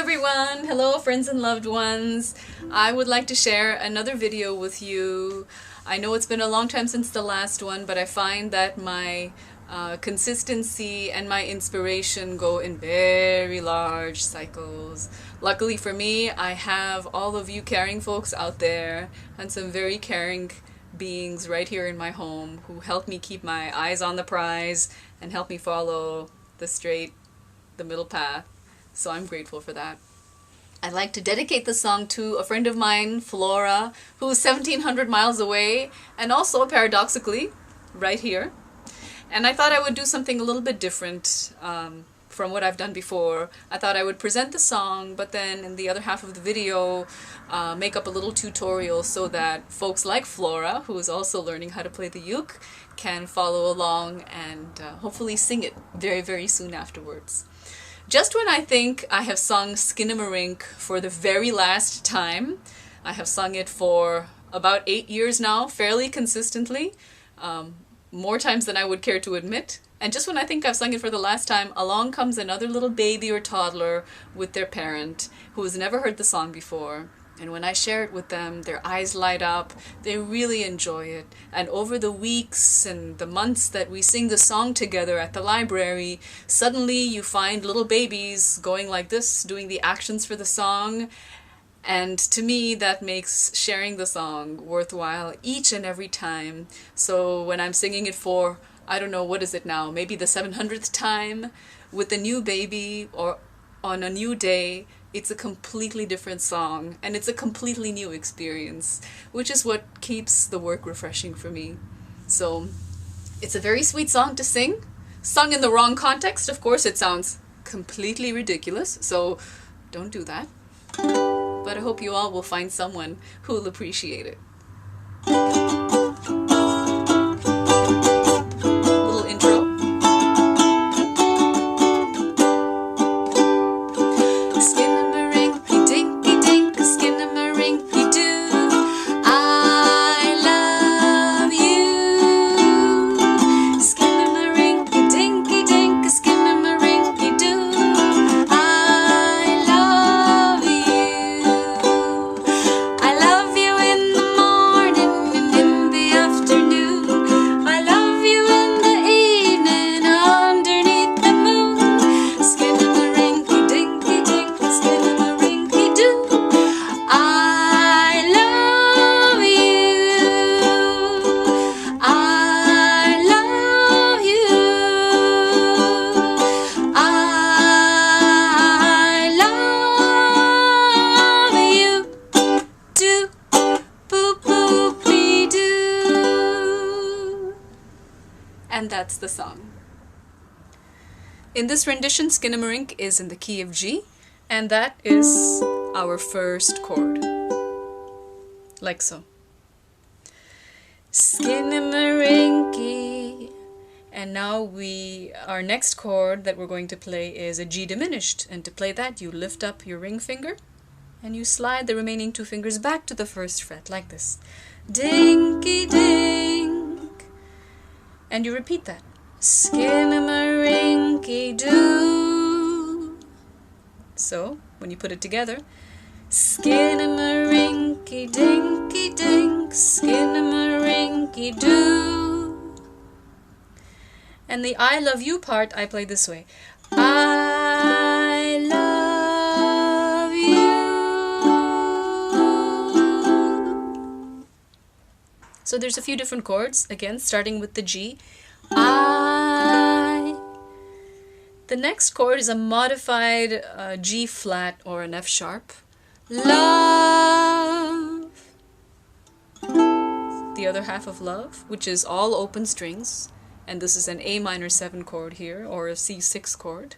everyone! Hello friends and loved ones! I would like to share another video with you. I know it's been a long time since the last one, but I find that my consistency and my inspiration go in very large cycles. Luckily for me, I have all of you caring folks out there and some very caring beings right here in my home who help me keep my eyes on the prize and help me follow the middle path. So I'm grateful for that. I'd like to dedicate the song to a friend of mine, Flora, who's 1,700 miles away, and also, paradoxically, right here. And I thought I would do something a little bit different from what I've done before. I thought I would present the song, but then in the other half of the video, make up a little tutorial so that folks like Flora, who is also learning how to play the uke, can follow along and hopefully sing it very, very soon afterwards. Just when I think I have sung Skinnamarink for the very last time, I have sung it for about 8 years now, fairly consistently, more times than I would care to admit. And just when I think I've sung it for the last time, along comes another little baby or toddler with their parent who has never heard the song before. And when I share it with them, their eyes light up, they really enjoy it. And over the weeks and the months that we sing the song together at the library, suddenly you find little babies going like this, doing the actions for the song. And to me, that makes sharing the song worthwhile each and every time. So when I'm singing it for, I don't know, what is it now, maybe the 700th time, with a new baby or on a new day, it's a completely different song, and it's a completely new experience, which is what keeps the work refreshing for me. So, it's a very sweet song to sing. Sung in the wrong context, of course, it sounds completely ridiculous, so don't do that. But I hope you all will find someone who will appreciate it. Little intro. And that's the song. In this rendition, Skinnamarink is in the key of G, and that is our first chord. Like so. Skinnamarinky. And now our next chord that we're going to play is a G diminished, and to play that you lift up your ring finger and you slide the remaining 2 fingers back to the 1st fret like this. Dinky ding. And you repeat that. Skinnamarinky doo. So, when you put it together, Skinnamarinky dinky dink, Skinnamarinky doo. And the I love you part I play this way. I love you. So there's a few different chords, again, starting with the G. I. The next chord is a modified G flat or an F sharp. Love. The other half of love, which is all open strings. And this is an A minor 7 chord here, or a C6 chord.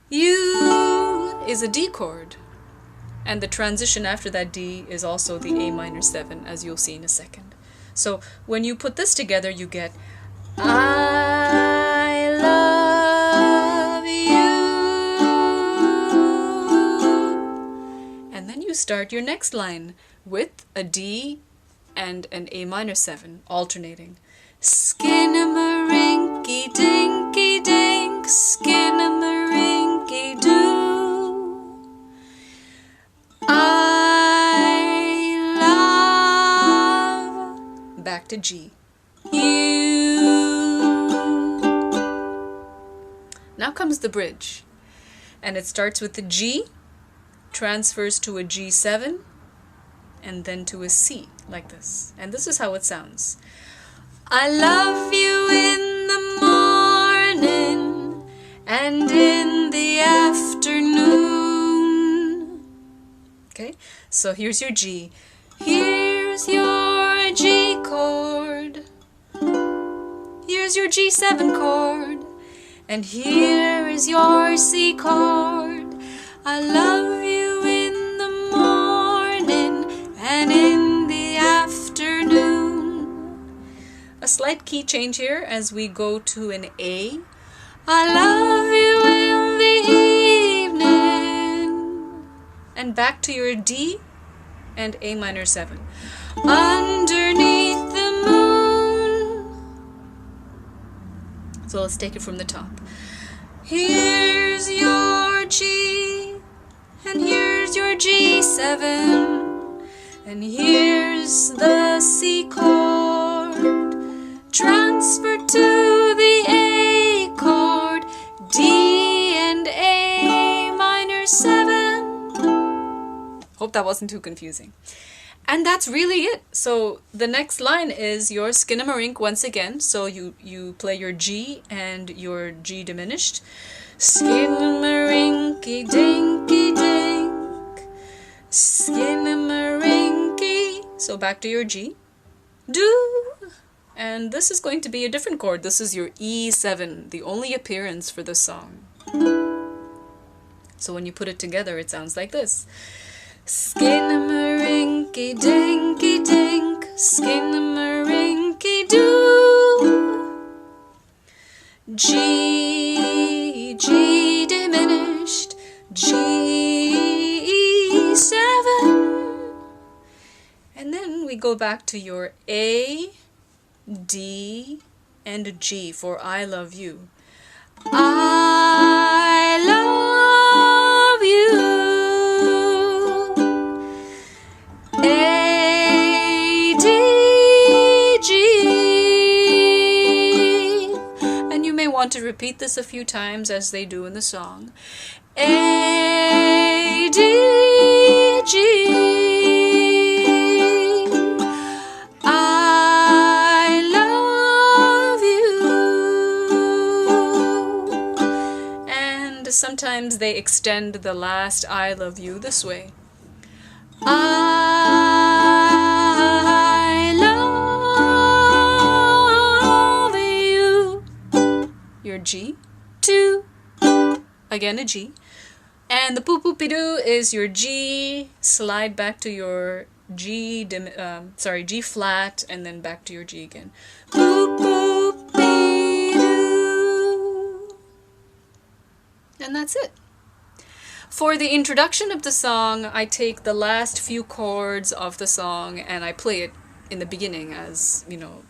You is a D chord. And the transition after that D is also the A minor 7, as you'll see in a second. So when you put this together, you get I love you. And then you start your next line with a D and an A minor 7, alternating. Skinnamarinky dinky dink, Skinnamarinky doo. to G. You. Now comes the bridge. And it starts with the G, transfers to a G7, and then to a C, like this. And this is how it sounds. I love you in the morning and in the afternoon. Okay, so here's your G. Here's your G chord. Here's your G7 chord. And here is your C chord. I love you in the morning and in the afternoon. A slight key change here as we go to an A. I love you in the evening. And back to your D and A minor 7. Underneath the moon. So let's take it from the top. Here's your G, and here's your G7, and here's the C chord, transfer to the A chord, D and A minor 7. Hope that wasn't too confusing. And that's really it. So the next line is your Skinnamarink once again. So you play your G and your G diminished. Skinnamarinky dinky dink. Skinnamarinky. So back to your G. Do. And this is going to be a different chord. This is your E7, the only appearance for this song. So when you put it together, it sounds like this. Skinnamarinky dinky dink, skinnamarinky doo. G, G diminished, G7. And then we go back to your A, D, and G for I love you. I love you. A, D, G. And you may want to repeat this a few times as they do in the song. A, D, G. I love you. And sometimes they extend the last I love you this way. I love you. Your G, 2, again a G, and the poo poo doo is your G, slide back to your G G flat, and then back to your G again. Poo poo doo. And that's it. For the introduction of the song, I take the last few chords of the song and I play it in the beginning, as you know,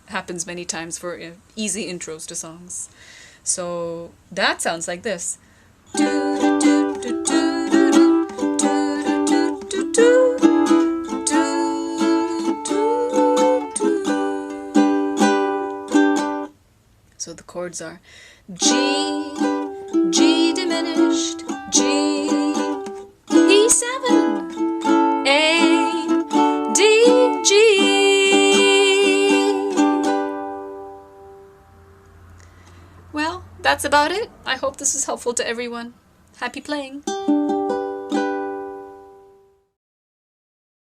happens many times for easy intros to songs. So that sounds like this. So the chords are G, G diminished, G, E7, A, D, G. Well, that's about it. I hope this is helpful to everyone. Happy playing!